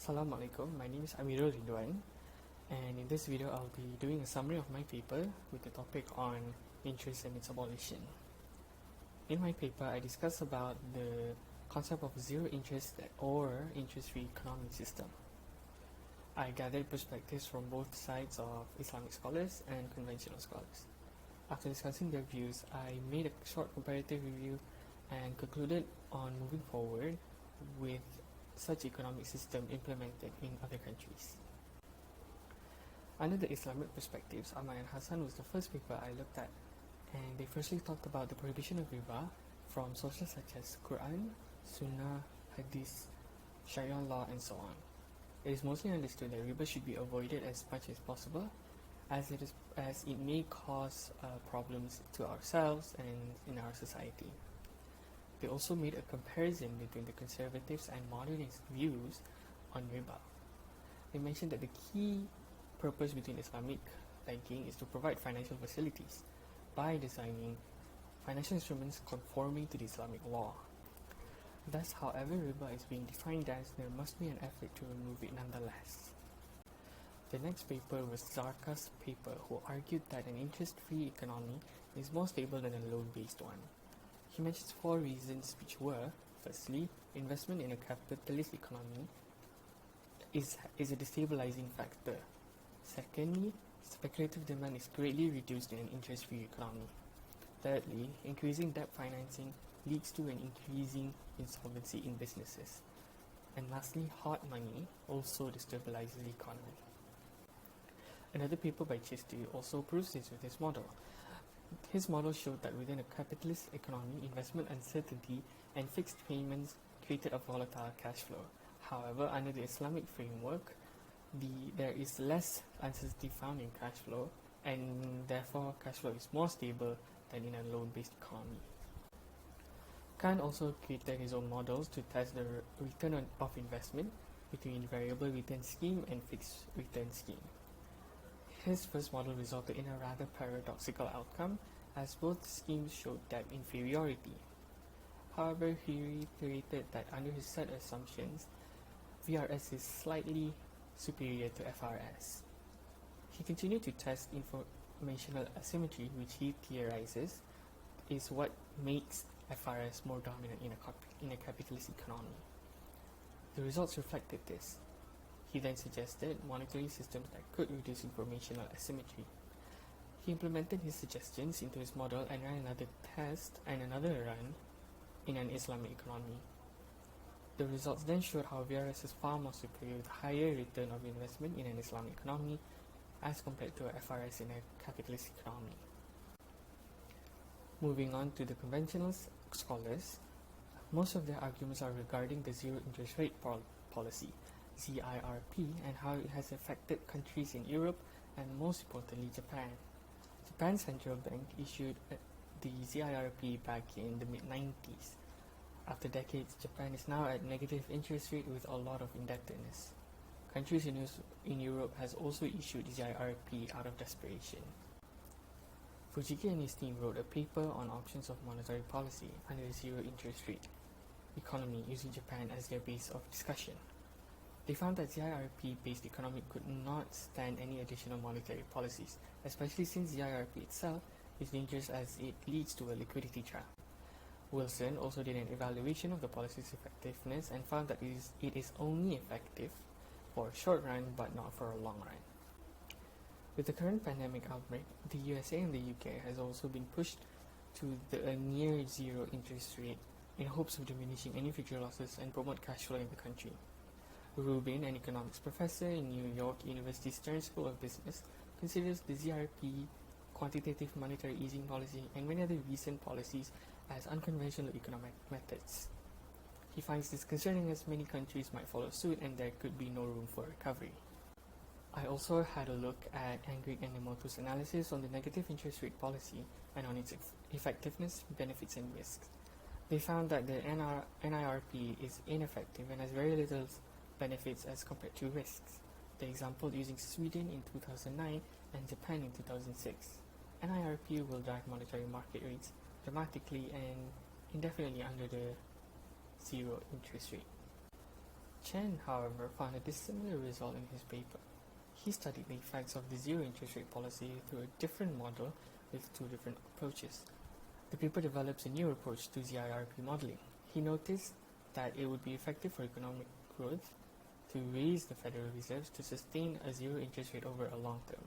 Assalamu alaikum, my name is Amirul Ridwan, and in this video I'll be doing a summary of my paper with the topic on interest and its abolition. In my paper I discuss about the concept of zero interest or interest-free economic system. I gathered perspectives from both sides of Islamic scholars and conventional scholars. After discussing their views, I made a short comparative review and concluded on moving forward with such economic system implemented in other countries. Under the Islamic perspectives, Ahmad and Hassan was the first paper I looked at, and they firstly talked about the prohibition of riba from sources such as Quran, Sunnah, Hadith, Sharia law, and so on. It is mostly understood that riba should be avoided as much as possible, as it may cause problems to ourselves and in our society. They also made a comparison between the conservatives and modernist views on riba. They mentioned that the key purpose between Islamic banking is to provide financial facilities by designing financial instruments conforming to the Islamic law. Thus, however riba is being defined as, there must be an effort to remove it nonetheless. The next paper was Zarka's paper, who argued that an interest-free economy is more stable than a loan-based one. He mentions 4 reasons, which were: firstly, investment in a capitalist economy is a destabilizing factor. Secondly, speculative demand is greatly reduced in an interest-free economy. Thirdly, increasing debt financing leads to an increasing insolvency in businesses. And lastly, hot money also destabilizes the economy. Another paper by Chisti also proves this with his model. His model showed that within a capitalist economy, investment uncertainty and fixed payments created a volatile cash flow. However, under the Islamic framework, there is less uncertainty found in cash flow, and therefore cash flow is more stable than in a loan-based economy. Khan also created his own models to test the return of investment between variable return scheme and fixed return scheme. His first model resulted in a rather paradoxical outcome, as both schemes showed debt inferiority. However, he reiterated that under his set assumptions, VRS is slightly superior to FRS. He continued to test informational asymmetry, which he theorizes is what makes FRS more dominant in a capitalist economy. The results reflected this. He then suggested monetary systems that could reduce informational asymmetry. He implemented his suggestions into his model and ran another test and another run in an Islamic economy. The results then showed how VRS is far more superior with higher return of investment in an Islamic economy as compared to FRS in a capitalist economy. Moving on to the conventional scholars, most of their arguments are regarding the zero interest rate policy, ZIRP, and how it has affected countries in Europe and most importantly Japan. Japan's central bank issued the ZIRP back in the mid-90s. After decades, Japan is now at negative interest rate with a lot of indebtedness. Countries in Europe has also issued ZIRP out of desperation. Fujiki and his team wrote a paper on options of monetary policy under the zero interest rate economy using Japan as their base of discussion. They found that ZIRP-based economy could not stand any additional monetary policies, especially since ZIRP itself is dangerous as it leads to a liquidity trap. Wilson also did an evaluation of the policy's effectiveness and found that it is only effective for a short run but not for a long run. With the current pandemic outbreak, the USA and the UK has also been pushed to a near zero interest rate in hopes of diminishing any future losses and promote cash flow in the country. Rubin, an economics professor in New York University Stern School of Business, considers the ZIRP, quantitative monetary easing policy, and many other recent policies as unconventional economic methods. He finds this concerning as many countries might follow suit and there could be no room for recovery. I also had a look at Angrick and Nemoto's analysis on the negative interest rate policy and on its effectiveness, benefits, and risks. They found that the NIRP is ineffective and has very little benefits as compared to risks. The example using Sweden in 2009 and Japan in 2006. NIRP will drive monetary market rates dramatically and indefinitely under the zero interest rate. Chen, however, found a dissimilar result in his paper. He studied the effects of the zero interest rate policy through a different model with two different approaches. The paper develops a new approach to ZIRP modeling. He noticed that it would be effective for economic growth to raise the Federal Reserves to sustain a zero interest rate over a long term.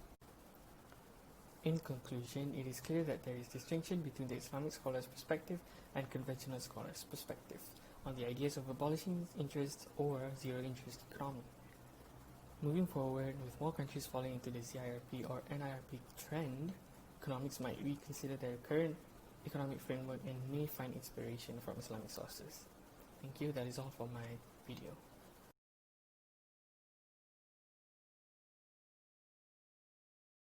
In conclusion, it is clear that there is distinction between the Islamic scholar's perspective and conventional scholars' perspective on the ideas of abolishing interest or zero interest economy. Moving forward, with more countries falling into the ZIRP or NIRP trend, economics might reconsider their current economic framework and may find inspiration from Islamic sources. Thank you, that is all for my video.